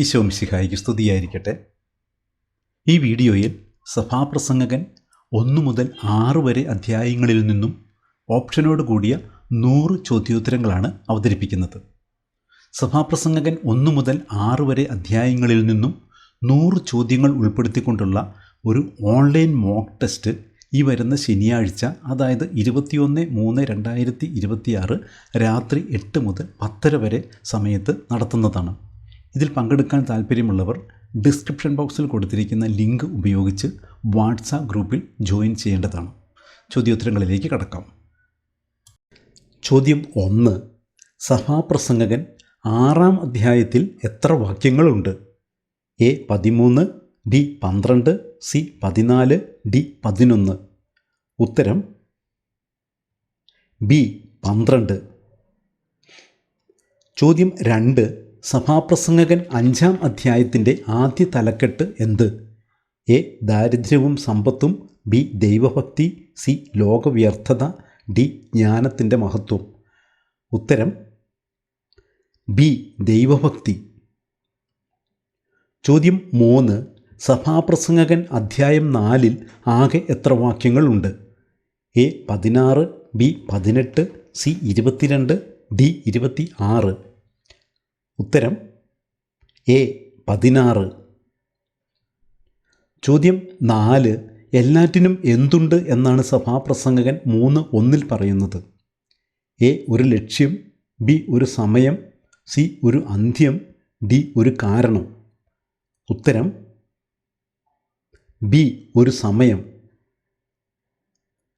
ഈശോ മിശിഹായ്ക്ക് സ്തുതിയായിരിക്കട്ടെ. ഈ വീഡിയോയിൽ സഭാപ്രസംഗകൻ 1 മുതൽ 6 വരെ അധ്യായങ്ങളിൽ നിന്നും ഓപ്ഷനോട് കൂടിയ 100 ചോദ്യോത്തരങ്ങളാണ് അവതരിപ്പിക്കുന്നത്. സഭാപ്രസംഗകൻ 1 മുതൽ 6 വരെ അധ്യായങ്ങളിൽ നിന്നും 100 ചോദ്യങ്ങൾ ഉൾപ്പെടുത്തിക്കൊണ്ടുള്ള ഒരു ഓൺലൈൻ മോക്ക് ടെസ്റ്റ് ഈ വരുന്ന ശനിയാഴ്ച, അതായത് 21/3/2026 രാത്രി 8 മുതൽ 10:30 വരെ സമയത്ത് നടത്തുന്നതാണ്. ഇതിൽ പങ്കെടുക്കാൻ താല്പര്യമുള്ളവർ ഡിസ്ക്രിപ്ഷൻ ബോക്സിൽ കൊടുത്തിരിക്കുന്ന ലിങ്ക് ഉപയോഗിച്ച് വാട്സാപ്പ് ഗ്രൂപ്പിൽ ജോയിൻ ചെയ്യേണ്ടതാണ്. ചോദ്യോത്തരങ്ങളിലേക്ക് കടക്കാം. ചോദ്യം 1. സഭാപ്രസംഗകൻ 6-ാം അധ്യായത്തിൽ എത്ര വാക്യങ്ങളുണ്ട്? A 13, B 12, C 14, D 11. ഉത്തരം ബി 12. ചോദ്യം 2. സഭാപ്രസംഗകൻ 5-ാം അധ്യായത്തിൻ്റെ ആദ്യ തലക്കെട്ട് എന്ത്? എ ദാരിദ്ര്യവും സമ്പത്തും, ബി ദൈവഭക്തി, സി ലോകവ്യർത്ഥത, ഡി ജ്ഞാനത്തിൻ്റെ മഹത്വം. ഉത്തരം ബി ദൈവഭക്തി. ചോദ്യം 3. സഭാപ്രസംഗകൻ അധ്യായം 4-ൽ ആകെ എത്ര വാക്യങ്ങളുണ്ട്? A 16, B 18, C 22, D 26. ഉത്തരം എ 16. ചോദ്യം 4. എല്ലാറ്റിനും എന്തുണ്ട് എന്നാണ് സഭാപ്രസംഗകൻ 3:1 പറയുന്നത്? എ ഒരു ലക്ഷ്യം, ബി ഒരു സമയം, സി ഒരു അന്ത്യം, ഡി ഒരു കാരണം. ഉത്തരം ബി ഒരു സമയം.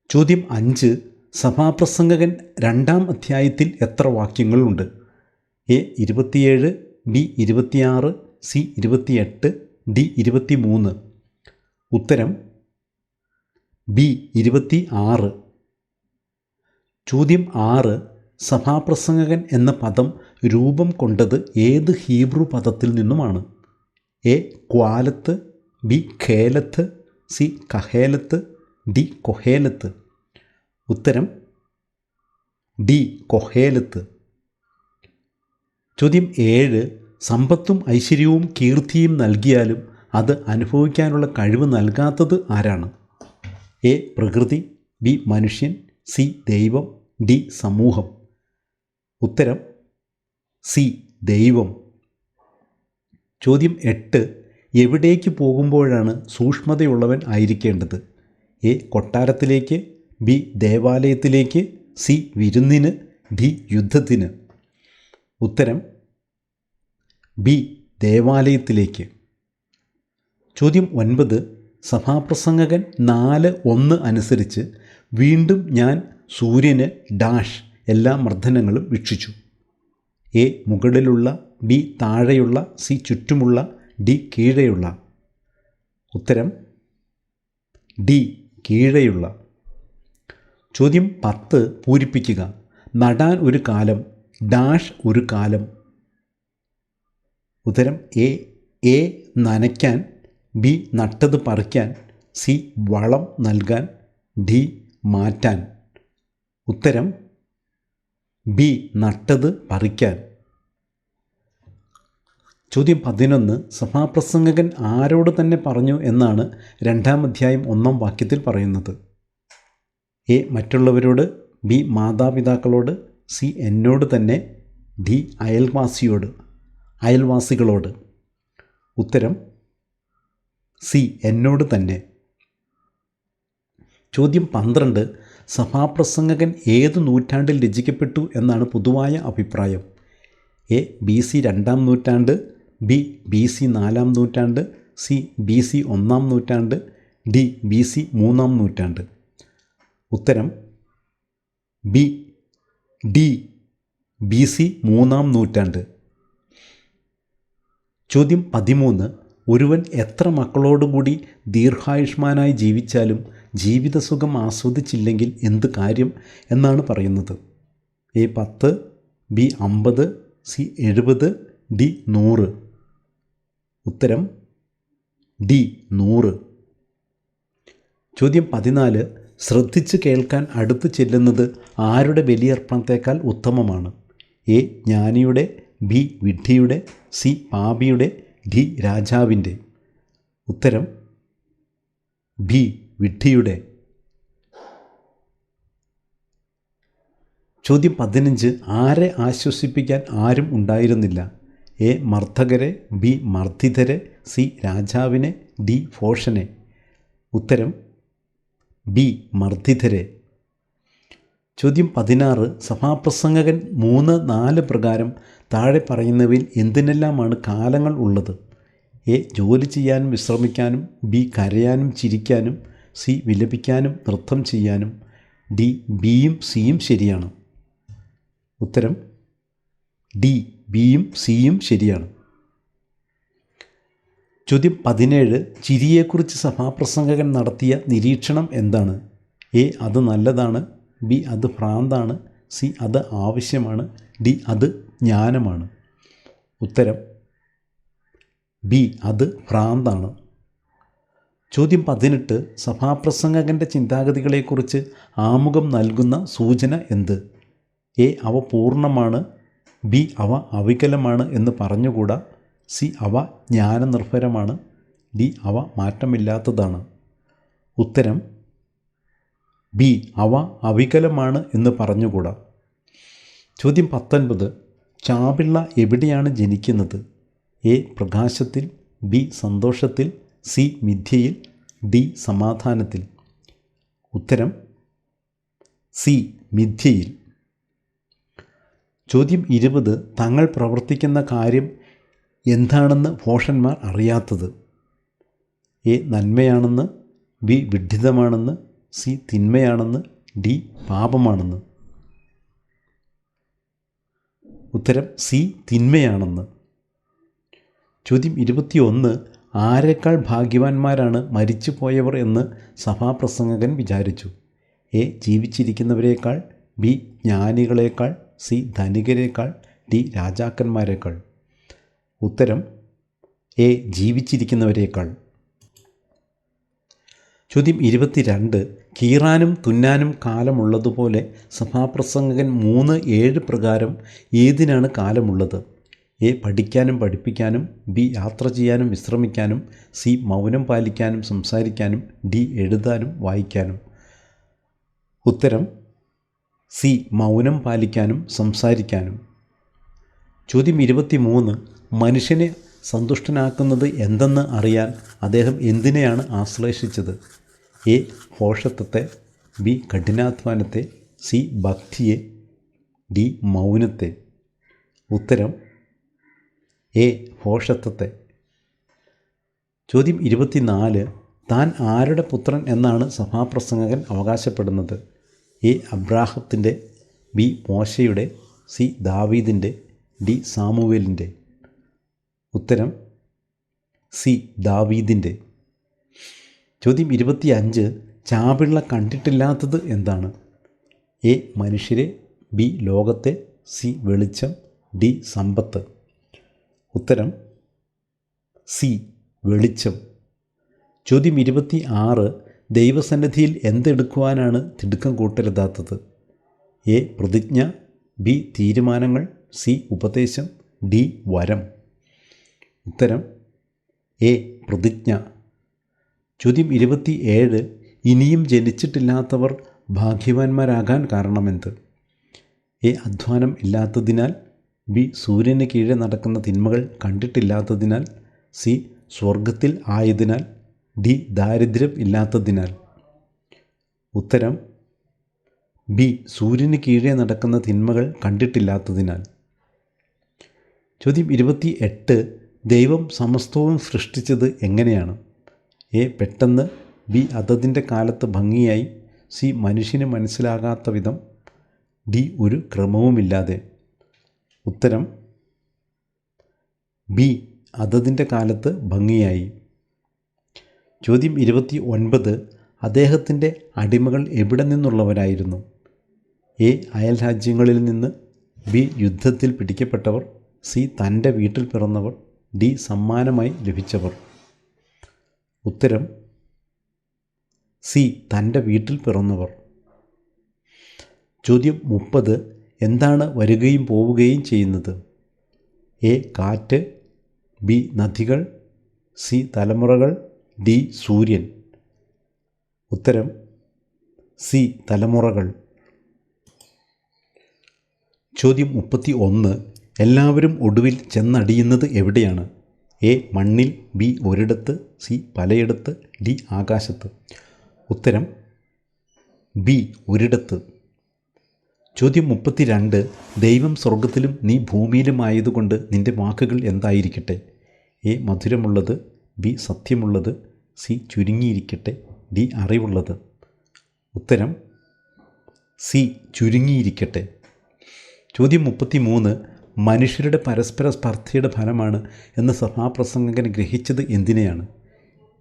ചോദ്യം 5. സഭാപ്രസംഗകൻ 2-ാം അധ്യായത്തിൽ എത്ര വാക്യങ്ങളുണ്ട്? A 27, B 26, C 28, D 23. ഉത്തരം ബി 26. ചോദ്യം 6. സഭാപ്രസംഗകൻ എന്ന പദം രൂപം കൊണ്ടത് ഏത് ഹീബ്രു പദത്തിൽ നിന്നുമാണ്? എ ക്വാലത്ത്, ബി ഖേലത്ത്, സി കഹേലത്ത്, ഡി കൊഹേലത്ത്. ഉത്തരം ഡി കൊഹേലത്ത്. ചോദ്യം 7. സമ്പത്തും ഐശ്വര്യവും കീർത്തിയും നൽകിയാലും അത് അനുഭവിക്കാനുള്ള കഴിവ് നൽകാത്തത് ആരാണ്? എ പ്രകൃതി, ബി മനുഷ്യൻ, സി ദൈവം, ഡി സമൂഹം. ഉത്തരം സി ദൈവം. ചോദ്യം 8. എവിടേക്ക് പോകുമ്പോഴാണ് സൂക്ഷ്മതയുള്ളവൻ ആയിരിക്കേണ്ടത്? എ കൊട്ടാരത്തിലേക്ക്, ബി ദേവാലയത്തിലേക്ക്, സി വിരുന്നിന്, ഡി യുദ്ധത്തിന്. ഉത്തരം ബി ദേവാലയത്തിലേക്ക്. ചോദ്യം 9. സഭാപ്രസംഗകൻ 4:1 അനുസരിച്ച് വീണ്ടും ഞാൻ സൂര്യന് ഡാഷ് എല്ലാ മർദ്ദനങ്ങളും വീക്ഷിച്ചു. എ മുകളിലുള്ള, ബി താഴെയുള്ള, സി ചുറ്റുമുള്ള, ഡി കീഴെയുള്ള. ഉത്തരം ഡി കീഴെയുള്ള. ചോദ്യം 10 പൂരിപ്പിക്കുക. നടാൻ ഒരു കാലം, ഡാഷ് ഒരു കാലം. ഉത്തരം എ നനയ്ക്കാൻ, ബി നട്ടത് പറിക്കാൻ, സി വളം നൽകാൻ, ഡി മാറ്റാൻ. ഉത്തരം ബി നട്ടത് പറിക്കാൻ. ചോദ്യം 11. സഭാപ്രസംഗകൻ ആരോട് തന്നെ പറഞ്ഞു എന്നാണ് 2-ാം അധ്യായം 1-ാം വാക്യത്തിൽ പറയുന്നത്? എ മറ്റുള്ളവരോട്, ബി മാതാപിതാക്കളോട്, സി എന്നോട് തന്നെ, ഡി അയൽവാസികളോട്. ഉത്തരം സി എന്നോട് തന്നെ. ചോദ്യം 12. സഭാപ്രസംഗകൻ ഏത് നൂറ്റാണ്ടിൽ രചിക്കപ്പെട്ടു എന്നാണ് പൊതുവായ അഭിപ്രായം? എ BC 2-ാം നൂറ്റാണ്ട്, ബി BC 4-ാം നൂറ്റാണ്ട്, സി BC 1-ാം നൂറ്റാണ്ട്, ഡി BC 3-ാം നൂറ്റാണ്ട്. ഉത്തരം ഡി BC 3-ാം നൂറ്റാണ്ട്. ചോദ്യം 13. ഒരുവൻ എത്ര മക്കളോടുകൂടി ദീർഘായുഷ്മാനായി ജീവിച്ചാലും ജീവിതസുഖം ആസ്വദിച്ചില്ലെങ്കിൽ എന്ത് കാര്യം എന്നാണ് പറയുന്നത്? A 10, B 50, C 70, D 100. ഉത്തരം ഡി 100. ചോദ്യം 14. ശ്രദ്ധിച്ച് കേൾക്കാൻ അടുത്ത് ചെല്ലുന്നത് ആരുടെ ബലിയർപ്പണത്തേക്കാൾ ഉത്തമമാണ്? എ ജ്ഞാനിയുടെ, ബി വിഡ്ഢിയുടെ, സി പാപിയുടെ, ഡി രാജാവിൻ്റെ. ഉത്തരം ബി വിഡ്ഢിയുടെ. ചോദ്യം 15. ആരെ ആശ്വസിപ്പിക്കാൻ ആരും ഉണ്ടായിരുന്നില്ല? എ മർദ്ദകരെ, ബി മർദ്ദിതരെ, സി രാജാവിനെ, ഡി ഭോഷനെ. ഉത്തരം ബി മർദ്ദിതരെ. ചോദ്യം 16. സഭാപ്രസംഗകൻ 3, 4 പ്രകാരം താഴെ പറയുന്നവയിൽ എന്തിനെല്ലാമാണ് കാലങ്ങൾ ഉള്ളത്? എ ജോലി ചെയ്യാനും വിശ്രമിക്കാനും, ബി കരയാനും ചിരിക്കാനും, സി വിലപിക്കാനും നൃത്തം ചെയ്യാനും, ഡി ബിയും സിയും ശരിയാണ്. ഉത്തരം ഡി ബിയും സിയും ശരിയാണ്. ചോദ്യം 17. ചിരിയെക്കുറിച്ച് സഭാപ്രസംഗകൻ നടത്തിയ നിരീക്ഷണം എന്താണ്? എ അത് നല്ലതാണ്, ബി അത് ഭ്രാന്താണ്, സി അത് ആവശ്യമാണ്, ഡി അത് ജ്ഞാനമാണ്. ഉത്തരം ബി അത് ഭ്രാന്താണ്. ചോദ്യം 18. സഭാപ്രസംഗകൻ്റെ ചിന്താഗതികളെക്കുറിച്ച് ആമുഖം നൽകുന്ന സൂചന എന്ത്? എ അവ പൂർണ്ണമാണ്, ബി അവ അവികലമാണ് എന്ന് പറഞ്ഞുകൂടാ, സി അവ ജ്ഞാനനിർഭരമാണ്, ഡി അവ മാറ്റമില്ലാത്തതാണ്. ഉത്തരം ബി അവ അവികലമാണ് എന്ന് പറഞ്ഞുകൂടാ. ചോദ്യം 19. ചാപിള്ള എവിടെയാണ് ജനിക്കുന്നത്? എ പ്രകാശത്തിൽ, ബി സന്തോഷത്തിൽ, സി മിഥ്യയിൽ, ഡി സമാധാനത്തിൽ. ഉത്തരം സി മിഥ്യയിൽ. ചോദ്യം 20. തങ്ങൾ പ്രവർത്തിക്കുന്ന കാര്യം എന്താണെന്ന് ഭോഷന്മാർ അറിയാത്തത്? എ നന്മയാണെന്ന്, ബി വിഡ്ഢിതമാണെന്ന്, സി തിന്മയാണെന്ന്, ഡി പാപമാണെന്ന്. ഉത്തരം സി തിന്മയാണെന്ന്. ചോദ്യം 21. ആരെക്കാൾ ഭാഗ്യവാന്മാരാണ് മരിച്ചുപോയവർ എന്ന് സഭാപ്രസംഗകൻ വിചാരിച്ചു? എ ജീവിച്ചിരിക്കുന്നവരേക്കാൾ, ബി ജ്ഞാനികളേക്കാൾ, സി ധനികരേക്കാൾ, ഡി രാജാക്കന്മാരേക്കാൾ. ഉത്തരം എ ജീവിച്ചിരിക്കുന്നവരേക്കാൾ. ചോദ്യം 22. കീറാനും തുന്നാനും കാലമുള്ളതുപോലെ സഭാപ്രസംഗകൻ 3, 7 പ്രകാരം ഏതിനാണ് കാലമുള്ളത്? എ പഠിക്കാനും പഠിപ്പിക്കാനും, ബി യാത്ര ചെയ്യാനും വിശ്രമിക്കാനും, സി മൗനം പാലിക്കാനും സംസാരിക്കാനും, ഡി എഴുതാനും വായിക്കാനും. ഉത്തരം സി മൗനം പാലിക്കാനും സംസാരിക്കാനും. ചോദ്യം 23. മനുഷ്യനെ സന്തുഷ്ടനാക്കുന്നത് എന്തെന്ന് അറിയാൻ അദ്ദേഹം എന്തിനെയാണ് ആശ്ലേഷിച്ചത്? എ ഭോഷത്വത്തെ, ബി കഠിനാധ്വാനത്തെ, സി ഭക്തിയെ, ഡി മൗനത്തെ. ഉത്തരം എ ഭോഷത്വത്തെ. ചോദ്യം 24. താൻ ആരുടെ പുത്രൻ എന്നാണ് സഭാപ്രസംഗകൻ അവകാശപ്പെടുന്നത്? എ അബ്രാഹത്തിൻ്റെ, ബി മോശയുടെ, സി ദാവീദിൻ്റെ, ഡി സാമുവേലിൻ്റെ. ഉത്തരം സി ദാവീദിൻ്റെ. ചോദ്യം 25. ചാപിള്ള കണ്ടിട്ടില്ലാത്തത് എന്താണ്? എ മനുഷ്യരെ, ബി ലോകത്തെ, സി വെളിച്ചം, ഡി സമ്പത്ത്. ഉത്തരം സി വെളിച്ചം. ചോദ്യം 26. ദൈവസന്നിധിയിൽ എന്തെടുക്കുവാനാണ് തിടുക്കം കൂട്ടരുതാത്തത്? എ പ്രതിജ്ഞ, ബി തീരുമാനങ്ങൾ, സി ഉപദേശം, ഡി വരം. ഉത്തരം എ പ്രതിജ്ഞ. ചോദ്യം 27. ഇനിയും ജനിച്ചിട്ടില്ലാത്തവർ ഭാഗ്യവാന്മാരാകാൻ കാരണമെന്ത്? എ അധ്വാനം ഇല്ലാത്തതിനാൽ, ബി സൂര്യന് കീഴെ നടക്കുന്ന തിന്മകൾ കണ്ടിട്ടില്ലാത്തതിനാൽ, സി സ്വർഗത്തിൽ ആയതിനാൽ, ഡി ദാരിദ്ര്യം ഇല്ലാത്തതിനാൽ. ഉത്തരം ബി സൂര്യന് കീഴെ നടക്കുന്ന തിന്മകൾ കണ്ടിട്ടില്ലാത്തതിനാൽ. ചോദ്യം 28. ദൈവം സമസ്തവും സൃഷ്ടിച്ചത് എങ്ങനെയാണ്? എ പെട്ടെന്ന്, ബി അതതിൻ്റെ കാലത്ത് ഭംഗിയായി, സി മനുഷ്യന് മനസ്സിലാകാത്ത വിധം, ഡി ഒരു ക്രമവുമില്ലാതെ. ഉത്തരം ബി അതതിൻ്റെ കാലത്ത് ഭംഗിയായി. ചോദ്യം 29. അദ്ദേഹത്തിൻ്റെ അടിമകൾ എവിടെ നിന്നുള്ളവരായിരുന്നു? എ അയൽ രാജ്യങ്ങളിൽ നിന്ന്, ബി യുദ്ധത്തിൽ പിടിക്കപ്പെട്ടവർ, സി തൻ്റെ വീട്ടിൽ പിറന്നവർ, ഡി സമ്മാനമായി ലഭിച്ചവർ. ഉത്തരം സി തൻ്റെ വീട്ടിൽ പിറന്നവർ. ചോദ്യം 30. എന്താണ് വരികയും പോവുകയും ചെയ്യുന്നത്? എ കാറ്റ്, ബി നദികൾ, സി തലമുറകൾ, ഡി സൂര്യൻ. ഉത്തരം സി തലമുറകൾ. ചോദ്യം 31. എല്ലാവരും ഒടുവിൽ ചെന്നടിയുന്നത് എവിടെയാണ്? എ മണ്ണിൽ, ബി ഒരിടത്ത്, സി പലയിടത്ത്, ഡി ആകാശത്ത്. ഉത്തരം ബി ഒരിടത്ത്. ചോദ്യം 32. ദൈവം സ്വർഗത്തിലും നീ ഭൂമിയിലുമായതുകൊണ്ട് നിൻ്റെ വാക്കുകൾ എന്തായിരിക്കട്ടെ? എ മധുരമുള്ളത്, ബി സത്യമുള്ളത്, സി ചുരുങ്ങിയിരിക്കട്ടെ, ഡി അറിവുള്ളത്. ഉത്തരം സി ചുരുങ്ങിയിരിക്കട്ടെ. ചോദ്യം 33. മനുഷ്യരുടെ പരസ്പര സ്പർദ്ധയുടെ ഫലമാണ് എന്ന് സഭാപ്രസംഗകൻ ഗ്രഹിച്ചത് എന്തിനെയാണ്?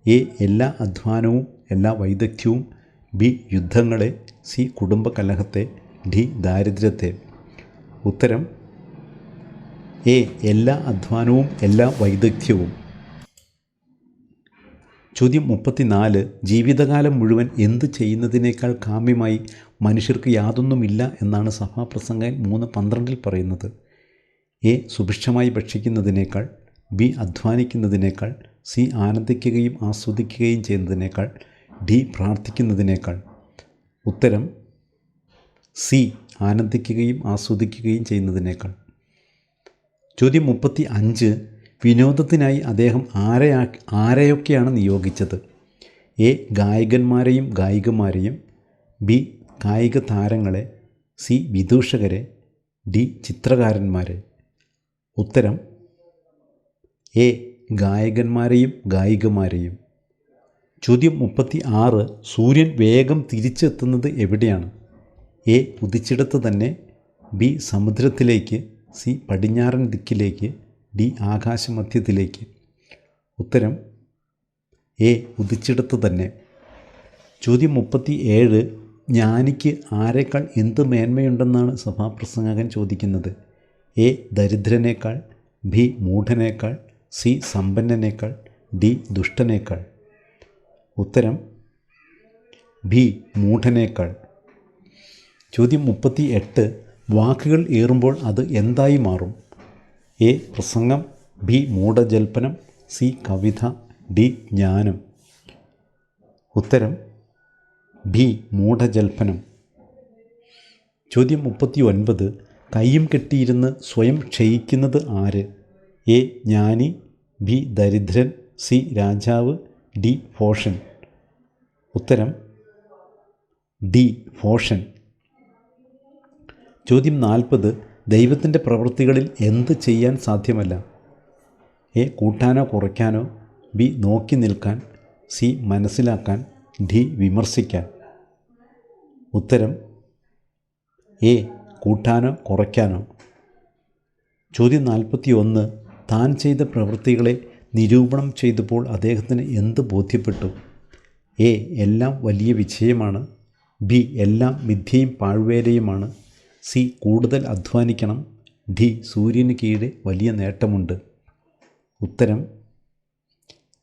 എ എല്ലാ അധ്വാനവും എല്ലാ വൈദഗ്ധ്യവും, ബി യുദ്ധങ്ങളെ, സി കുടുംബ കലഹത്തെ, ഡി ദാരിദ്ര്യത്തെ. ഉത്തരം എ എല്ലാ അധ്വാനവും എല്ലാ വൈദഗ്ധ്യവും. ചോദ്യം 34. ജീവിതകാലം മുഴുവൻ എന്ത് ചെയ്യുന്നതിനേക്കാൾ കാമ്യമായി മനുഷ്യർക്ക് യാതൊന്നുമില്ല എന്നാണ് സഭാപ്രസംഗകൻ 3:12 പറയുന്നത്? എ സുഭിക്ഷമായി ഭക്ഷിക്കുന്നതിനേക്കാൾ, ബി അധ്വാനിക്കുന്നതിനേക്കാൾ, സി ആനന്ദിക്കുകയും ആസ്വദിക്കുകയും ചെയ്യുന്നതിനേക്കാൾ, ഡി പ്രാർത്ഥിക്കുന്നതിനേക്കാൾ. ഉത്തരം സി ആനന്ദിക്കുകയും ആസ്വദിക്കുകയും ചെയ്യുന്നതിനേക്കാൾ. ചോദ്യം 35. വിനോദത്തിനായി അദ്ദേഹം ആരെയൊക്കെയാണ് നിയോഗിച്ചത്? എ ഗായകന്മാരെയും ഗായികമാരെയും, ബി കായിക താരങ്ങളെ, സി വിദൂഷകരെ, ഡി ചിത്രകാരന്മാരെ. ഉത്തരം എ ഗായകന്മാരെയും ഗായികമാരെയും. ചോദ്യം 36. സൂര്യൻ വേഗം തിരിച്ചെത്തുന്നത് എവിടെയാണ്? എ ഉദിച്ചിടത്ത് തന്നെ, ബി സമുദ്രത്തിലേക്ക്, സി പടിഞ്ഞാറൻ ദിക്കിലേക്ക്, ഡി ആകാശമധ്യത്തിലേക്ക്. ഉത്തരം എ ഉദിച്ചിടത്ത് തന്നെ. ചോദ്യം 37. ജ്ഞാനിക്ക് ആരെക്കാൾ എന്ത് മേന്മയുണ്ടെന്നാണ് സഭാപ്രസംഗകൻ ചോദിക്കുന്നത്? എ ദരിദ്രനേക്കാൾ, ബി മൂഢനേക്കാൾ, സി സമ്പന്നനേക്കാൾ, ഡി ദുഷ്ടനേക്കാൾ. ഉത്തരം ബി മൂഢനേക്കാൾ. ചോദ്യം 38. വാക്കുകൾ ഏറുമ്പോൾ അത് എന്തായി മാറും? എ പ്രസംഗം, ബി മൂഢജൽപ്പനം, സി കവിത, ഡി ജ്ഞാനം. ഉത്തരം ബി മൂഢജൽപ്പനം. ചോദ്യം 39. കയ്യും കെട്ടിയിരുന്ന് സ്വയം ക്ഷയിക്കുന്നത് ആര്? എ ജ്ഞാനി, ബി ദരിദ്രൻ, സി രാജാവ്, ഡി ഭോഷൻ. ഉത്തരം ഡി ഭോഷൻ. ചോദ്യം 40. ദൈവത്തിൻ്റെ പ്രവൃത്തികളിൽ എന്ത് ചെയ്യാൻ സാധ്യമല്ല? എ കൂട്ടാനോ കുറയ്ക്കാനോ, ബി നോക്കി നിൽക്കാൻ, സി മനസ്സിലാക്കാൻ, ഡി വിമർശിക്കാൻ. ഉത്തരം എ കൂട്ടാനോ കുറയ്ക്കാനോ. ചോദ്യം 41. താൻ ചെയ്ത പ്രവൃത്തികളെ നിരൂപണം ചെയ്തപ്പോൾ അദ്ദേഹത്തിന് എന്ത് ബോധ്യപ്പെട്ടു? എ എല്ലാം വലിയ വിജയമാണ്, ബി എല്ലാം മിഥ്യയും പാഴ്വേലയുമാണ്, സി കൂടുതൽ അധ്വാനിക്കണം, ഡി സൂര്യന് കീഴെ വലിയ നേട്ടമുണ്ട്. ഉത്തരം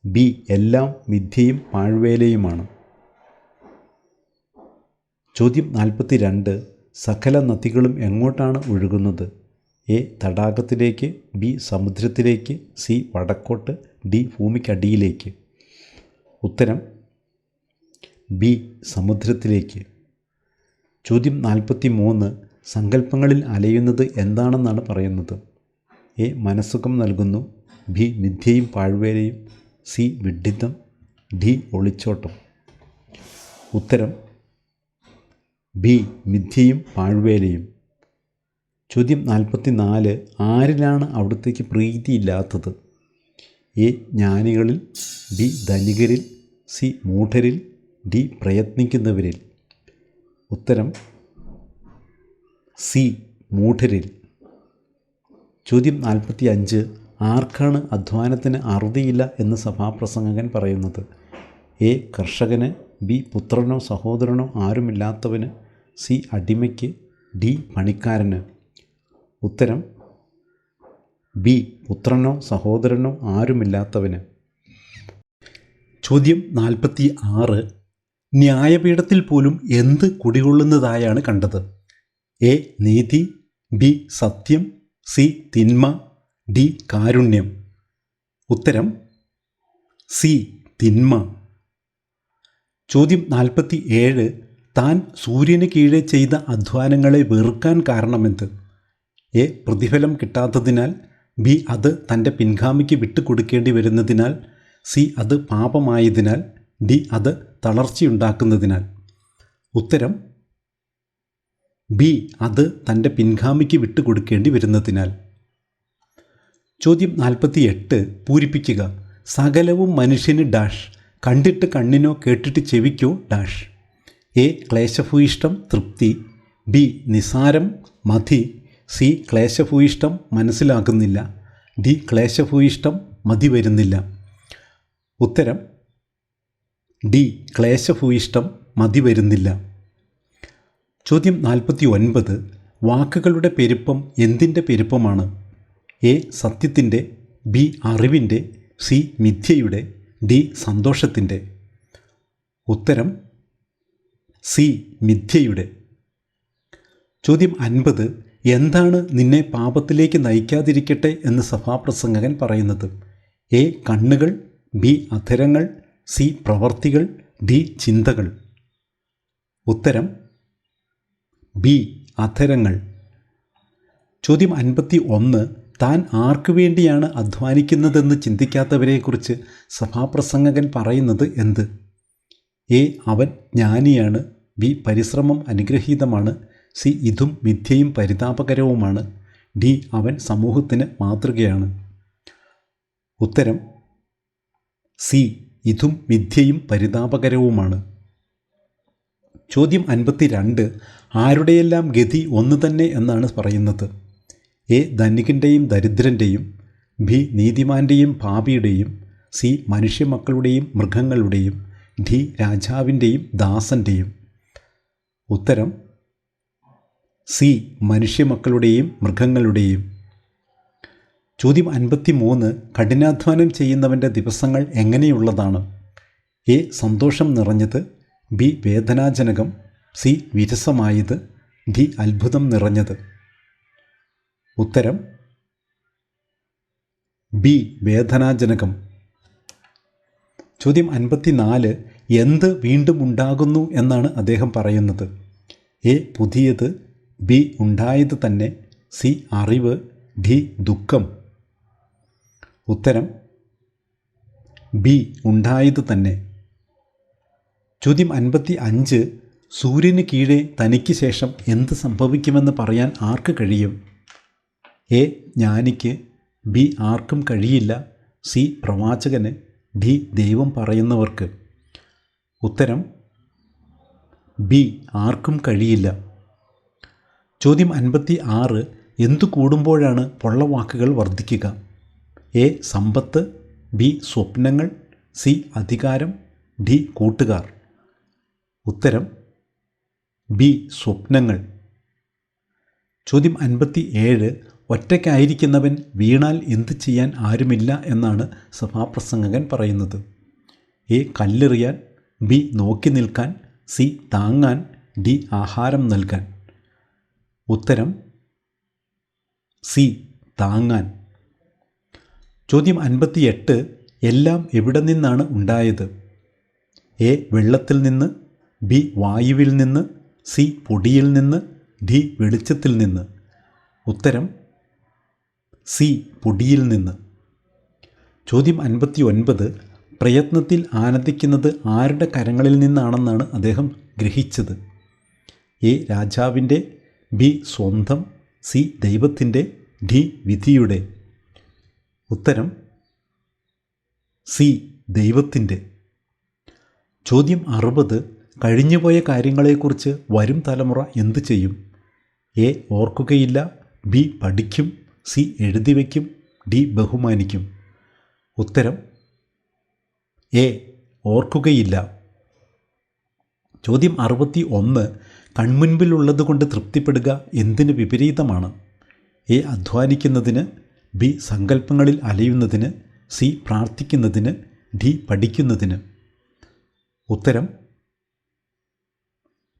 ബി എല്ലാം മിഥ്യയും പാഴ്വേലയുമാണ്. ചോദ്യം 42. സകല നദികളും എങ്ങോട്ടാണ് ഒഴുകുന്നത്? എ തടാകത്തിലേക്ക്, ബി സമുദ്രത്തിലേക്ക്, സി വടക്കോട്ട്, ഡി ഭൂമിക്കടിയിലേക്ക്. ഉത്തരം ബി സമുദ്രത്തിലേക്ക്. ചോദ്യം 43. സങ്കല്പങ്ങളിൽ അലയുന്നത് എന്താണെന്നാണ് പറയുന്നത്? എ മനസ്സുഖം നൽകുന്നു, ബി മിഥ്യയും പാഴ്വേലയും, സി വിഡ്ഢിത്തം, ഡി ഒളിച്ചോട്ടം. ഉത്തരം ബി മിഥ്യയും പാഴ്വേലയും. ചോദ്യം 44. ആരിലാണ് അവിടത്തേക്ക് പ്രീതിയില്ലാത്തത്? എ ജ്ഞാനികളിൽ, ബി ധനികരിൽ, സി മൂഢരിൽ, ഡി പ്രയത്നിക്കുന്നവരിൽ. ഉത്തരം സി മൂഢരിൽ. ചോദ്യം 45. ആർക്കാണ് അധ്വാനത്തിന് അറുതിയില്ല എന്ന് സഭാപ്രസംഗകൻ പറയുന്നത്? എ കർഷകന്, ബി പുത്രനോ സഹോദരനോ ആരുമില്ലാത്തവന്, സി അടിമയ്ക്ക്, ഡി പണിക്കാരന്. ഉത്തരം ബി പുത്രനോ സഹോദരനോ ആരുമില്ലാത്തവന്. ചോദ്യം 46. ന്യായപീഠത്തിൽ പോലും എന്ത് കുടികൊള്ളുന്നതായാണ് കണ്ടത്? എ നീതി, ബി സത്യം, സി തിന്മ, ഡി കാരുണ്യം. ഉത്തരം സി തിന്മ. ചോദ്യം 47. താൻ സൂര്യന് കീഴെ ചെയ്ത അധ്വാനങ്ങളെ വെറുക്കാൻ കാരണമെന്ത്? എ. പ്രതിഫലം കിട്ടാത്തതിനാൽ. ബി. അത് തൻ്റെ പിൻഗാമിക്ക് വിട്ടുകൊടുക്കേണ്ടി വരുന്നതിനാൽ. സി. അത് പാപമായതിനാൽ. ഡി. അത് തളർച്ചയുണ്ടാക്കുന്നതിനാൽ. ഉത്തരം ബി. അത് തൻ്റെ പിൻഗാമിക്ക് വിട്ടുകൊടുക്കേണ്ടി വരുന്നതിനാൽ. ചോദ്യം 48. പൂരിപ്പിക്കുക. സകലവും മനുഷ്യന് ഡാഷ്, കണ്ടിട്ട് കണ്ണിനോ കേട്ടിട്ട് ചെവിക്കോ ഡാഷ്. എ. ക്ലേശഭൂയിഷ്ടം തൃപ്തി. ബി. നിസാരം മതി. സി. ക്ലേശഭൂയിഷ്ടം മനസ്സിലാകുന്നില്ല. ഡി. ക്ലേശഭൂയിഷ്ടം മതി വരുന്നില്ല. ഉത്തരം ഡി. ക്ലേശഭൂയിഷ്ടം മതി വരുന്നില്ല. ചോദ്യം 49. വാക്കുകളുടെ പെരുപ്പം എന്തിൻ്റെ പെരുപ്പമാണ്? എ. സത്യത്തിൻ്റെ. ബി. അറിവിൻ്റെ. സി. മിഥ്യയുടെ. ഡി. സന്തോഷത്തിൻ്റെ. ഉത്തരം സി. മിഥ്യയുടെ. ചോദ്യം 50. എന്താണ് നിന്നെ പാപത്തിലേക്ക് നയിക്കാതിരിക്കട്ടെ എന്ന് സഭാപ്രസംഗകൻ പറയുന്നത്? എ. കണ്ണുകൾ. ബി. അധരങ്ങൾ. സി. പ്രവർത്തികൾ. ഡി. ചിന്തകൾ. ഉത്തരം ബി. അധരങ്ങൾ. ചോദ്യം 51. താൻ ആർക്കു വേണ്ടിയാണ് അധ്വാനിക്കുന്നതെന്ന് ചിന്തിക്കാത്തവരെക്കുറിച്ച് സഭാപ്രസംഗകൻ പറയുന്നത് എന്ത്? എ. അവൻ ജ്ഞാനിയാണ്. ബി. പരിശ്രമം അനുഗ്രഹീതമാണ്. സി. ഇതും മിഥ്യയും പരിതാപകരവുമാണ്. ഡി. അവൻ സമൂഹത്തിന് മാതൃകയാണ്. ഉത്തരം സി. ഇതും മിഥ്യയും പരിതാപകരവുമാണ്. ചോദ്യം 52. ആരുടെയെല്ലാം ഗതി ഒന്ന് തന്നെ എന്നാണ് പറയുന്നത്? എ. ധനികൻ്റെയും ദരിദ്രൻ്റെയും. ബി. നീതിമാൻ്റെയും പാപിയുടെയും. സി. മനുഷ്യമക്കളുടെയും മൃഗങ്ങളുടെയും. ഡി. രാജാവിൻ്റെയും ദാസൻ്റെയും. ഉത്തരം സി. മനുഷ്യമക്കളുടെയും മൃഗങ്ങളുടെയും. ചോദ്യം 53. കഠിനാധ്വാനം ചെയ്യുന്നവൻ്റെ ദിവസങ്ങൾ എങ്ങനെയുള്ളതാണ്? എ. സന്തോഷം നിറഞ്ഞത്. ബി. വേദനാജനകം. സി. വിരസമായത്. ഡി. അത്ഭുതം നിറഞ്ഞത്. ഉത്തരം ബി. വേദനാജനകം. ചോദ്യം 54. എന്ത് വീണ്ടും ഉണ്ടാകുന്നു എന്നാണ് അദ്ദേഹം പറയുന്നത്? എ. പുതിയത്. ബി. ഉണ്ടായത് തന്നെ. സി. അറിവ്. ഡി. ദുഃഖം. ഉത്തരം ബി. ഉണ്ടായത് തന്നെ. ചോദ്യം 55. സൂര്യന് കീഴെ തനിക്ക് ശേഷം എന്ത് സംഭവിക്കുമെന്ന് പറയാൻ ആർക്ക് കഴിയും? എ. ജ്ഞാനിക്ക്. ബി. ആർക്കും കഴിയില്ല. സി. പ്രവാചകന്. ഡി. ദൈവം പറയുന്നവർക്ക്. ഉത്തരം ബി. ആർക്കും കഴിയില്ല. ചോദ്യം 56. എന്തു കൂടുമ്പോഴാണ് പൊള്ളവാക്കുകൾ വർദ്ധിക്കുക? എ. സമ്പത്ത്. ബി. സ്വപ്നങ്ങൾ. സി. അധികാരം. ഡി. കൂട്ടുകാർ. ഉത്തരം ബി. സ്വപ്നങ്ങൾ. ചോദ്യം 57. ഒറ്റയ്ക്കായിരിക്കുന്നവൻ വീണാൽ എന്ത് ചെയ്യാൻ ആരുമില്ല എന്നാണ് സഭാപ്രസംഗകൻ പറയുന്നത്? എ. കല്ലെറിയാൻ. ബി. നോക്കി നിൽക്കാൻ. സി. താങ്ങാൻ. ഡി. ആഹാരം നൽകാൻ. ഉത്തരം സി. താങ്ങാൻ. ചോദ്യം 58. എല്ലാം എവിടെ നിന്നാണ് ഉണ്ടായത്? എ. വെള്ളത്തിൽ നിന്ന്. ബി. വായുവിൽ നിന്ന്. സി. പൊടിയിൽ നിന്ന്. ഡി. വെളിച്ചത്തിൽ നിന്ന്. ഉത്തരം സി. പൊടിയിൽ നിന്ന്. ചോദ്യം 59. പ്രയത്നത്തിൽ ആനന്ദിക്കുന്നത് ആരുടെ കരങ്ങളിൽ നിന്നാണെന്നാണ് അദ്ദേഹം ഗ്രഹിച്ചത്? എ. രാജാവിൻ്റെ. ബി. സ്വന്തം. സി. ദൈവത്തിൻ്റെ. ഡി. വിധിയുടെ. ഉത്തരം സി. ദൈവത്തിൻ്റെ. ചോദ്യം 60. കഴിഞ്ഞുപോയ കാര്യങ്ങളെക്കുറിച്ച് വരും തലമുറ എന്തു ചെയ്യും? എ. ഓർക്കുകയില്ല. ബി. പഠിക്കും. സി. എഴുതി വയ്ക്കും. ഡി. ബഹുമാനിക്കും. ഉത്തരം എ. ഓർക്കുകയില്ല. ചോദ്യം 61. കൺമുൻപിലുള്ളതുകൊണ്ട് തൃപ്തിപ്പെടുക എന്തിന് വിപരീതമാണ്? എ. അധ്വാനിക്കുന്നതിന്. ബി. സങ്കല്പങ്ങളിൽ അലയുന്നതിന്. സി. പ്രാർത്ഥിക്കുന്നതിന്. ഡി. പഠിക്കുന്നതിന്. ഉത്തരം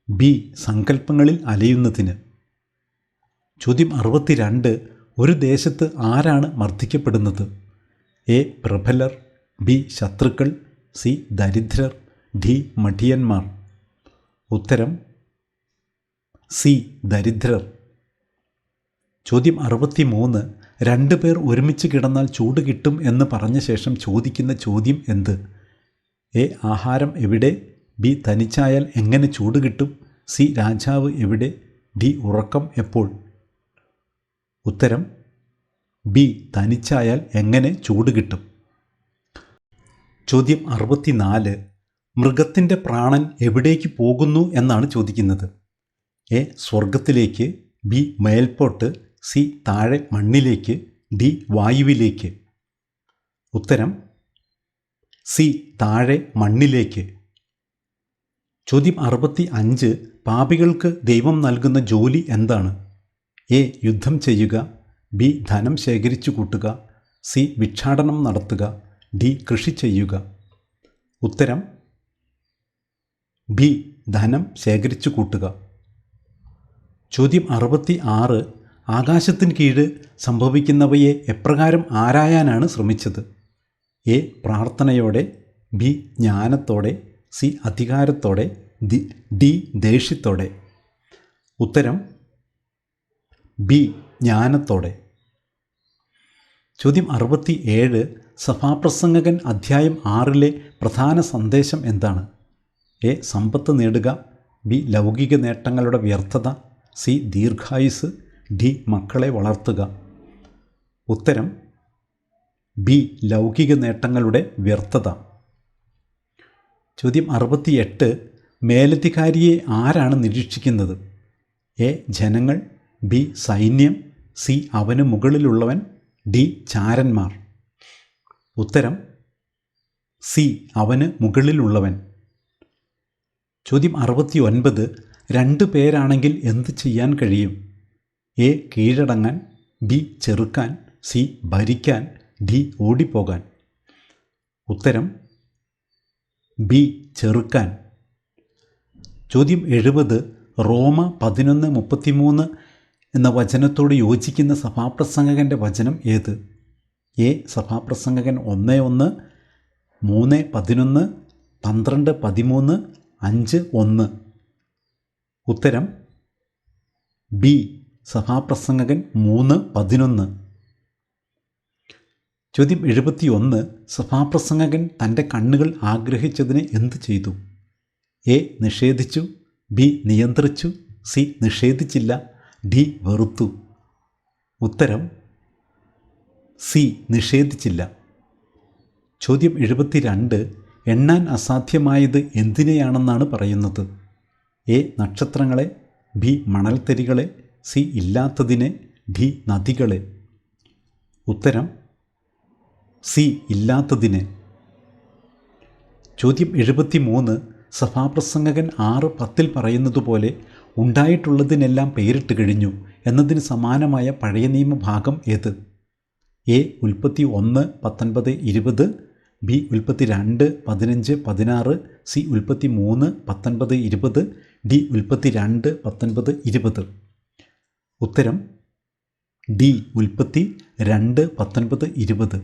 ബി. സങ്കല്പങ്ങളിൽ അലയുന്നതിന്. ചോദ്യം 62. ഒരു ദേശത്ത് ആരാണ് മർദ്ദിക്കപ്പെടുന്നത്? എ പ്രബലർ, ബി ശത്രുക്കൾ, സി ദരിദ്രർ, ഡി മടിയന്മാർ. ഉത്തരം സി ദരിദ്രർ. ചോദ്യം 63. 2 പേർ ഒരുമിച്ച് കിടന്നാൽ ചൂട് കിട്ടും എന്ന് പറഞ്ഞ ശേഷം ചോദിക്കുന്ന ചോദ്യം എന്ത്? എ ആഹാരം എവിടെ, ബി തനിച്ചായാൽ എങ്ങനെ ചൂട് കിട്ടും, സി രാജാവ് എവിടെ, ഡി ഉറക്കം എപ്പോൾ. ഉത്തരം ബി തനിച്ചായാൽ എങ്ങനെ ചൂട് കിട്ടും. ചോദ്യം 64. മൃഗത്തിൻ്റെ പ്രാണൻ എവിടേക്ക് പോകുന്നു എന്നാണ് ചോദിക്കുന്നത്. എ സ്വർഗത്തിലേക്ക്, ബി മേൽപോട്ട്, സി താഴെ മണ്ണിലേക്ക്, ഡി വായുവിലേക്ക്. ഉത്തരം സി താഴെ മണ്ണിലേക്ക്. ചോദ്യം 65. പാപികൾക്ക് ദൈവം നൽകുന്ന ജോലി എന്താണ്? എ യുദ്ധം ചെയ്യുക, ബി ധനം ശേഖരിച്ചു കൂട്ടുക, സി ഭിക്ഷാടനം നടത്തുക, ഡി കൃഷി ചെയ്യുക. ഉത്തരം ബി ധനം ശേഖരിച്ചു കൂട്ടുക. ചോദ്യം 66. ആകാശത്തിന് കീഴ് സംഭവിക്കുന്നവയെ എപ്രകാരം ആരായാനാണ് ശ്രമിച്ചത്? എ പ്രാർത്ഥനയോടെ, ബി ജ്ഞാനത്തോടെ, സി അധികാരത്തോടെ, ഡി ദേഷ്യത്തോടെ. ഉത്തരം ബി ജ്ഞാനത്തോടെ. ചോദ്യം 67. സഭാപ്രസംഗകൻ അധ്യായം 6 പ്രധാന സന്ദേശം എന്താണ്? എ സമ്പത്ത് നേടുക, ബി ലൗകിക നേട്ടങ്ങളുടെ വ്യർത്ഥത, സി ദീർഘായുസ്, ഡി മക്കളെ വളർത്തുക. ഉത്തരം ബി ലൗകിക നേട്ടങ്ങളുടെ വ്യർത്ഥത. ചോദ്യം 68. മേലധികാരിയെ ആരാണ് നിരീക്ഷിക്കുന്നത്? എ ജനങ്ങൾ, ബി സൈന്യം, സി അവന് മുകളിലുള്ളവൻ, ഡി ചാരന്മാർ. ഉത്തരം സി അവന് മുകളിലുള്ളവൻ. ചോദ്യം 69. 2 പേരാണെങ്കിൽ എന്ത് ചെയ്യാൻ കഴിയും? എ കീഴടങ്ങാൻ, ബി ചെറുക്കാൻ, സി ഭരിക്കാൻ, ഡി ഓടിപ്പോകാൻ. ഉത്തരം ബി ചെറുക്കാൻ. ചോദ്യം 70. റോമ 11:33 എന്ന വചനത്തോട് യോജിക്കുന്ന സഭാപ്രസംഗകൻ്റെ വചനം ഏത്? എ സഭാപ്രസംഗകൻ 1:1, 3:11, 12:13, 5:1. ഉത്തരം ബി സഭാപ്രസംഗകൻ 3:11. ചോദ്യം 71. സഭാപ്രസംഗകൻ തൻ്റെ കണ്ണുകൾ ആഗ്രഹിച്ചതിന് എന്ത് ചെയ്തു? എ നിഷേധിച്ചു, ബി നിയന്ത്രിച്ചു, സി നിഷേധിച്ചില്ല, ഡി വെറുത്തു. ഉത്തരം സി നിഷേധിച്ചില്ല. ചോദ്യം 72. എണ്ണാൻ അസാധ്യമായത് എന്തിനെയാണെന്നാണ് പറയുന്നത്? എ നക്ഷത്രങ്ങളെ, ബി മണൽത്തരികളെ, സി ഇല്ലാത്തതിനെ, ഡി നദികളെ. ഉത്തരം സി ഇല്ലാത്തതിനെ. ചോദ്യം 73. സഭാപ്രസംഗകൻ 6:10 പറയുന്നത് പോലെ ഉണ്ടായിട്ടുള്ളതിനെല്ലാം പേരിട്ട് കഴിഞ്ഞു എന്നതിന് സമാനമായ പഴയ നിയമ ഭാഗം ഏത്? എ ഉൽപ്പത്തി 1:19-20, ബി ഉൽപ്പത്തി 2:15-16, സി ഉൽപ്പത്തി 3:19-20, ഡി ഉൽപ്പത്തി 2:19-20. ഉത്തരം ഡി ഉൽപ്പത്തി 2:19-20.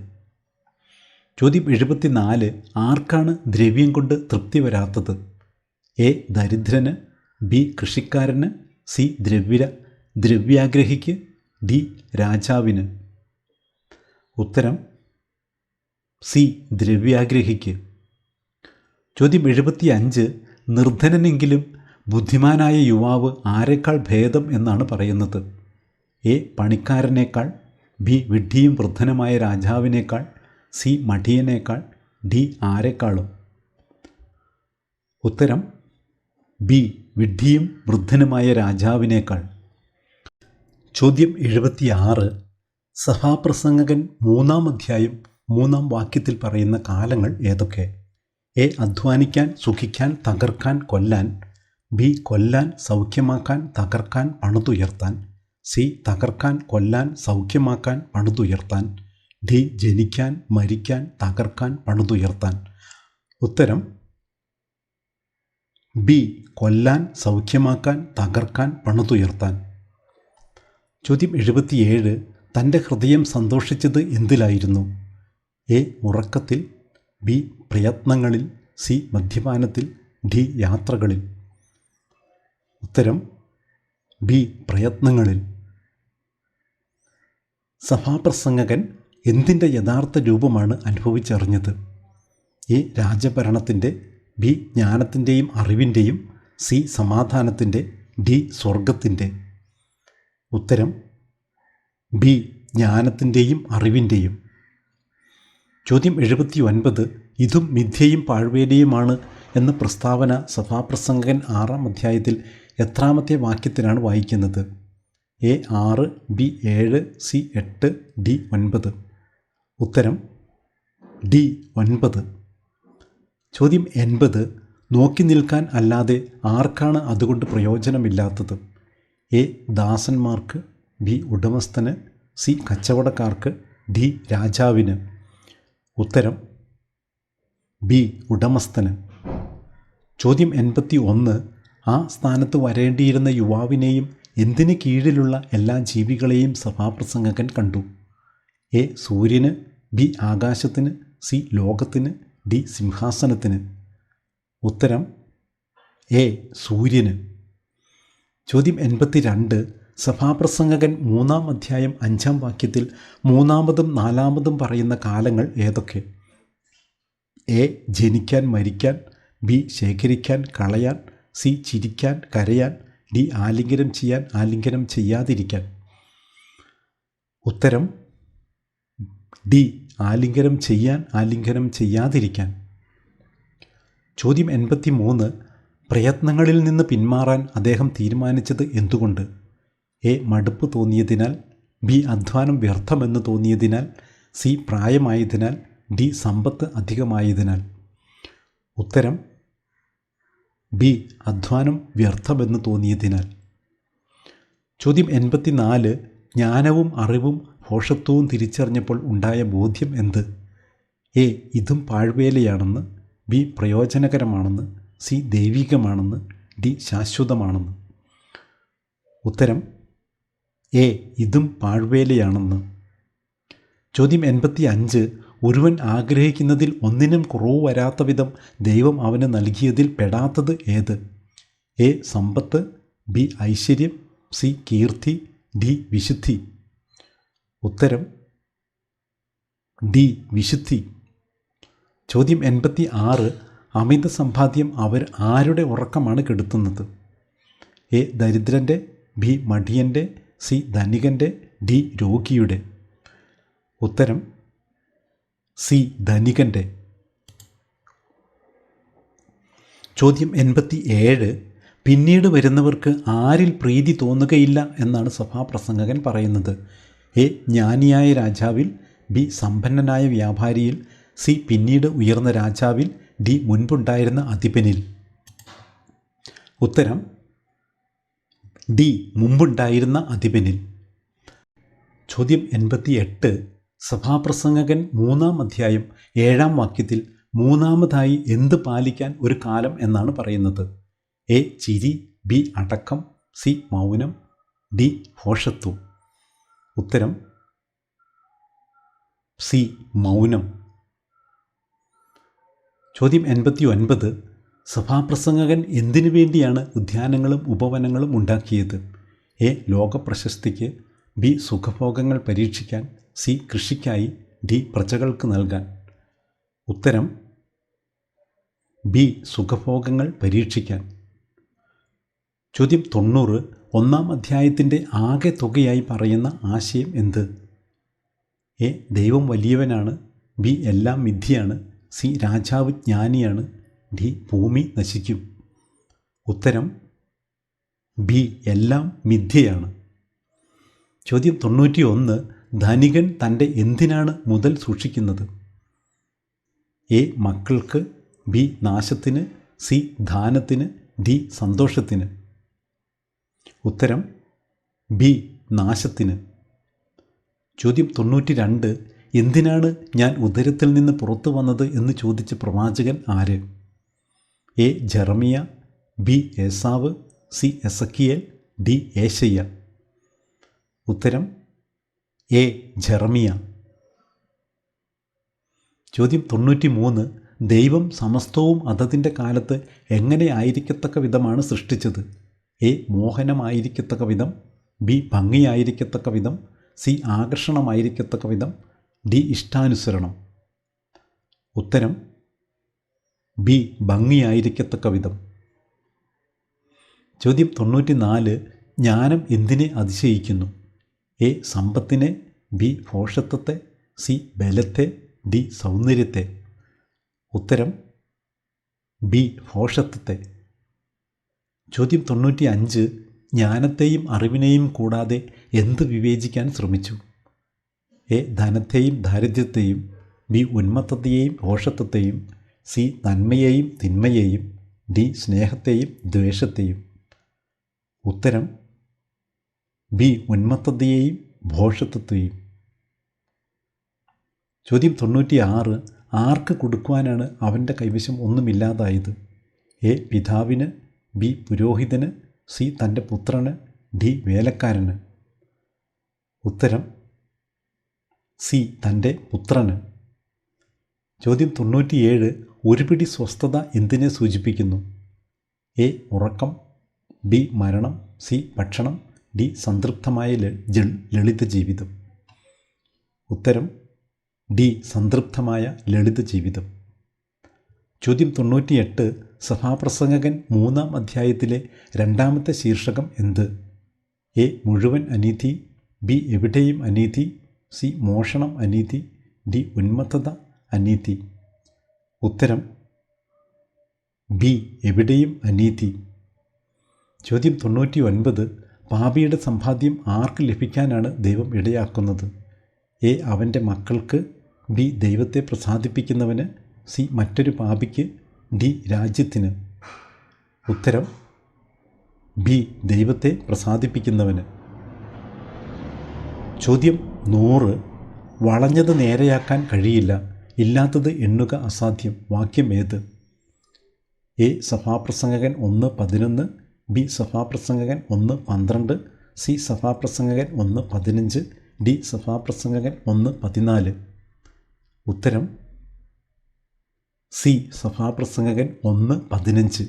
ചോദ്യം 74. ആർക്കാണ് ദ്രവ്യം കൊണ്ട് തൃപ്തി വരാത്തത്? എ ദരിദ്രന്, ബി കൃഷിക്കാരന്, സി ദ്രവ്യാഗ്രഹിക്ക്, ഡി രാജാവിന്. ഉത്തരം സി ദ്രവ്യാഗ്രഹിക്ക്. ചോദ്യം 75. നിർധനനെങ്കിലും ബുദ്ധിമാനായ യുവാവ് ആരെക്കാൾ ഭേദം എന്നാണ് പറയുന്നത്? എ പണിക്കാരനേക്കാൾ, ബി വിഡ്ഢിയും വൃദ്ധനുമായ രാജാവിനേക്കാൾ, സി മടിയനേക്കാൾ, ഡി ആരെക്കാളും. ഉത്തരം ബി വിഡ്ഢിയും വൃദ്ധനുമായ രാജാവിനേക്കാൾ. ചോദ്യം 76. സഭാപ്രസംഗകൻ 3-ാം അധ്യായം 3-ാം വാക്യത്തിൽ പറയുന്ന കാലങ്ങൾ ഏതൊക്കെ? എ അധ്വാനിക്കാൻ, സുഖിക്കാൻ, തകർക്കാൻ, കൊല്ലാൻ, ബി കൊല്ലാൻ, സൗഖ്യമാക്കാൻ, തകർക്കാൻ, പണിതുയർത്താൻ, സി തകർക്കാൻ, കൊല്ലാൻ, സൗഖ്യമാക്കാൻ, പണിതുയർത്താൻ, ഡി ജനിക്കാൻ, മരിക്കാൻ, തകർക്കാൻ, പണിതുയർത്താൻ. ഉത്തരം ബി കൊല്ലാൻ, സൗഖ്യമാക്കാൻ, തകർക്കാൻ, പണിതുയർത്താൻ. ചോദ്യം 77. തൻ്റെ ഹൃദയം സന്തോഷിച്ചത് എന്തിലായിരുന്നു? എ ഉറക്കത്തിൽ, ബി പ്രയത്നങ്ങളിൽ, സി മദ്യപാനത്തിൽ, ഡി യാത്രകളിൽ. ഉത്തരം ബി പ്രയത്നങ്ങളിൽ. സഭാപ്രസംഗകൻ എന്തിൻ്റെ യഥാർത്ഥ രൂപമാണ് അനുഭവിച്ചറിഞ്ഞത്? എ രാജഭരണത്തിൻ്റെ, ബി ജ്ഞാനത്തിൻ്റെയും അറിവിൻ്റെയും, സി സമാധാനത്തിൻ്റെ, ഡി സ്വർഗത്തിൻ്റെ. ഉത്തരം ബി ജ്ഞാനത്തിൻ്റെയും അറിവിൻ്റെയും. ചോദ്യം 79. ഇതും മിഥ്യയും പാഴ്വേലയുമാണ് എന്ന പ്രസ്താവന സഭാപ്രസംഗകൻ 6-ാം അധ്യായത്തിൽ എത്രാമത്തെ വാക്യത്തിലാണ് വായിക്കുന്നത്? A 6, B 7, C 8, D 9. ഉത്തരം ഡി 9. ചോദ്യം 80. നോക്കി നിൽക്കാൻ അല്ലാതെ ആർക്കാണ് അതുകൊണ്ട് പ്രയോജനമില്ലാത്തത്? എ ദാസന്മാർക്ക്, ബി ഉടമസ്ഥന്, സി കച്ചവടക്കാർക്ക്, ഡി രാജാവിന്. ഉത്തരം ബി ഉടമസ്ഥന്. ചോദ്യം 81. ആ സ്ഥാനത്ത് വരേണ്ടിയിരുന്ന യുവാവിനെയും എന്തിന് കീഴിലുള്ള എല്ലാ ജീവികളെയും സഭാപ്രസംഗകൻ കണ്ടു? എ സൂര്യന്, ബി ആകാശത്തിന്, സി ലോകത്തിന്, ഡി സിംഹാസനത്തിന്. ഉത്തരം എ സൂര്യന്. ചോദ്യം 82. സഭാപ്രസംഗകൻ 3-ാം അധ്യായം 5-ാം വാക്യത്തിൽ 3-ാമതും 4-ാമതും പറയുന്ന കാലങ്ങൾ ഏതൊക്കെ? എ ജനിക്കാൻ മരിക്കാൻ, ബി ശേഖരിക്കാൻ കളയാൻ, സി ചിരിക്കാൻ കരയാൻ, ഡി ആലിംഗനം ചെയ്യാൻ ആലിംഗനം ചെയ്യാതിരിക്കാൻ. ഉത്തരം ഡി ആലിംഗനം ചെയ്യാൻ ആലിംഗനം ചെയ്യാതിരിക്കാൻ. ചോദ്യം 83. പ്രയത്നങ്ങളിൽ നിന്ന് പിന്മാറാൻ അദ്ദേഹം തീരുമാനിച്ചത് എന്തുകൊണ്ട്? എ മടുപ്പ് തോന്നിയതിനാൽ, ബി അധ്വാനം വ്യർത്ഥമെന്ന് തോന്നിയതിനാൽ, സി പ്രായമായതിനാൽ, ഡി സമ്പത്ത് അധികമായതിനാൽ. ഉത്തരം ബി അധ്വാനം വ്യർത്ഥമെന്ന് തോന്നിയതിനാൽ. ചോദ്യം 84. ജ്ഞാനവും അറിവും ഭോഷത്വവും തിരിച്ചറിഞ്ഞപ്പോൾ ഉണ്ടായ ബോധ്യം എന്ത്? എ ഇതും പാഴ്വേലയാണെന്ന്, ബി പ്രയോജനകരമാണെന്ന്, സി ദൈവികമാണെന്ന്, ഡി ശാശ്വതമാണെന്ന്. ഉത്തരം എ ഇതും പാഴ്വേലയാണെന്ന്. ചോദ്യം 85. ഒരുവൻ ആഗ്രഹിക്കുന്നതിൽ ഒന്നിനും കുറവ് വരാത്ത വിധം ദൈവം അവന് നൽകിയതിൽ പെടാത്തത് ഏത്? എ സമ്പത്ത്, ബി ഐശ്വര്യം, സി കീർത്തി, ഡി വിശുദ്ധി. ഉത്തരം ഡി വിശുദ്ധി. ചോദ്യം 86. അമിത സമ്പാദ്യം ആരുടെ ഉറക്കമാണ് കെടുത്തുന്നത്? എ ദരിദ്രൻ്റെ, ബി മടിയൻ്റെ, സി ധനികൻ്റെ, ഡി രോഗിയുടെ. ഉത്തരം സി ധനികൻ്റെ. ചോദ്യം 87. പിന്നീട് വരുന്നവർക്ക് ആരിൽ പ്രീതി തോന്നുകയില്ല എന്നാണ് സഭാപ്രസംഗകൻ പറയുന്നത്? എ ജ്ഞാനിയായ രാജാവിൽ, ബി സമ്പന്നനായ വ്യാപാരിയിൽ, സി പിന്നീട് ഉയർന്ന രാജാവിൽ, ഡി മുൻപുണ്ടായിരുന്ന അധിപനിൽ. ഉത്തരം ഡി മുമ്പുണ്ടായിരുന്ന അധിപനിൽ. ചോദ്യം 88. സഭാപ്രസംഗകൻ 3-ാം അധ്യായം 7-ാം വാക്യത്തിൽ മൂന്നാമതായി എന്ത് പാലിക്കാൻ ഒരു കാലം എന്നാണ് പറയുന്നത്? എ ചിരി, ബി അടക്കം, സി മൗനം, ഡി ഭോഷത്വം. ഉത്തരം സി മൗനം. ചോദ്യം 89. സഭാപ്രസംഗകൻ എന്തിനു വേണ്ടിയാണ് ഉദ്യാനങ്ങളും ഉപവനങ്ങളും ഉണ്ടാക്കിയത്? എ ലോകപ്രശസ്തിക്ക്, ബി സുഖഭോഗങ്ങൾ പരീക്ഷിക്കാൻ, സി കൃഷിക്കായി, ഡി പ്രജകൾക്ക് നൽകാൻ. ഉത്തരം ബി സുഖഭോഗങ്ങൾ പരീക്ഷിക്കാൻ. ചോദ്യം 90. 1-ാം അധ്യായത്തിൻ്റെ ആകെ തുകയായി പറയുന്ന ആശയം എന്ത്? എ ദൈവം വലിയവനാണ്, ബി എല്ലാം മിഥ്യയാണ്, സി രാജാവ് ജ്ഞാനിയാണ്, ഡി ഭൂമി നശിക്കും. ഉത്തരം ബി എല്ലാം മിഥ്യയാണ്. ചോദ്യം 91. ധനികൻ തൻ്റെ എന്തിനാണ് മുതൽ സൂക്ഷിക്കുന്നത്? എ മക്കൾക്ക്, ബി നാശത്തിന്, സി ദാനത്തിന്, ഡി സന്തോഷത്തിന്. ഉത്തരം ബി നാശത്തിന്. ചോദ്യം 92. എന്തിനാണ് ഞാൻ ഉദരത്തിൽ നിന്ന് പുറത്തു വന്നത് എന്ന് ചോദിച്ച പ്രവാചകൻ ആര്? എ ജെറമിയ, ബി ഏസാവ്, സി എസക്കിയേൽ, ഡി ഏശയ്യ. ഉത്തരം എ ജെറമിയ. ചോദ്യം 93. ദൈവം സമസ്തവും അതതിൻ്റെ കാലത്ത് എങ്ങനെ ആയിരിക്കത്തക്ക വിധമാണ് സൃഷ്ടിച്ചത്? എ. മോഹനമായിരിക്കത്തക്ക വിധം, ബി. ഭംഗിയായിരിക്കത്തക്ക വിധം, സി. ആകർഷണമായിരിക്കത്തക്ക വിധം, ഡി. ഇഷ്ടാനുസരണം. ഉത്തരം ബി. ഭംഗിയായിരിക്കത്തക്ക വിധം. ചോദ്യം 94. ജ്ഞാനം എന്തിനെ അതിശയിക്കുന്നു? എ. സമ്പത്തിനെ, ബി. ഭോഷത്വത്തെ, സി. ബലത്തെ, ഡി. സൗന്ദര്യത്തെ. ഉത്തരം ബി. ഭോഷത്വത്തെ. ചോദ്യം 95. ജ്ഞാനത്തെയും അറിവിനെയും കൂടാതെ എന്ത് വിവേചിക്കാൻ ശ്രമിച്ചു? എ. ധനത്തെയും ദാരിദ്ര്യത്തെയും, ബി. ഉന്മത്തതയെയും ഭോഷത്വത്തെയും, സി. നന്മയെയും തിന്മയെയും, ഡി. സ്നേഹത്തെയും ദ്വേഷത്തെയും. ഉത്തരം ബി. ഉന്മത്തതയെയും ഭോഷത്വത്തെയും. ചോദ്യം 96. ആർക്ക് കൊടുക്കുവാനാണ് അവൻ്റെ കൈവശം ഒന്നുമില്ലാതായത്? എ. പിതാവിന്, ബി. പുരോഹിതന്, സി. തൻ്റെ പുത്രന്, ഡി. വേലക്കാരന്. ഉത്തരം സി. തൻ്റെ പുത്രന്. ചോദ്യം 97. ഒരു പിടി സ്വസ്ഥത എന്തിനെ സൂചിപ്പിക്കുന്നു? എ. ഉറക്കം, ബി. മരണം, സി. ഭക്ഷണം, ഡി. സംതൃപ്തമായ ലളിത ജീവിതം. ഉത്തരം ഡി. സംതൃപ്തമായ ലളിത ജീവിതം. ചോദ്യം 98. സഭാപ്രസംഗകൻ 3-ാം അധ്യായത്തിലെ 2-ാമത്തെ ശീർഷകം എന്ത്? എ. മുഴുവൻ അനീതി, ബി. എവിടെയും അനീതി, സി. മോഷണം അനീതി, ഡി. ഉന്മത്തത അനീതി. ഉത്തരം ബി. എവിടെയും അനീതി. ചോദ്യം 99. പാപിയുടെ സമ്പാദ്യം ആർക്ക് ലഭിക്കാനാണ് ദൈവം ഇടയാക്കുന്നത്? എ. അവൻ്റെ മക്കൾക്ക്, ബി. ദൈവത്തെ പ്രസാദിപ്പിക്കുന്നവന്, സി. മറ്റൊരു പാപിക്ക്, ഡി. രാജ്യത്തിന്. ഉത്തരം ബി. ദൈവത്തെ പ്രസാദിപ്പിക്കുന്നവന്. ചോദ്യം 100. വളഞ്ഞത് നേരെയാക്കാൻ കഴിയില്ല, ഇല്ലാത്തത് എണ്ണുക അസാധ്യം. വാക്യം ഏത്? എ. സഭാപ്രസംഗകൻ 1:11, ബി. സഭാപ്രസംഗകൻ 1:12, സി. സഭാപ്രസംഗകൻ 1:15, ഡി. സഭാപ്രസംഗകൻ 1:14. ഉത്തരം സി. സഭാപ്രസംഗകൻ 1:15.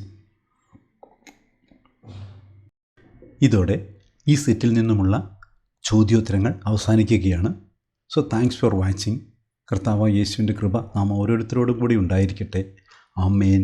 ഇതോടെ ഈ സെറ്റിൽ നിന്നുമുള്ള ചോദ്യോത്തരങ്ങൾ അവസാനിക്കുകയാണ്. So thanks for watching. കർത്താവായ യേശുവിൻ്റെ കൃപ നാം ഓരോരുത്തരോടും കൂടി ഉണ്ടായിരിക്കട്ടെ. ആമേൻ.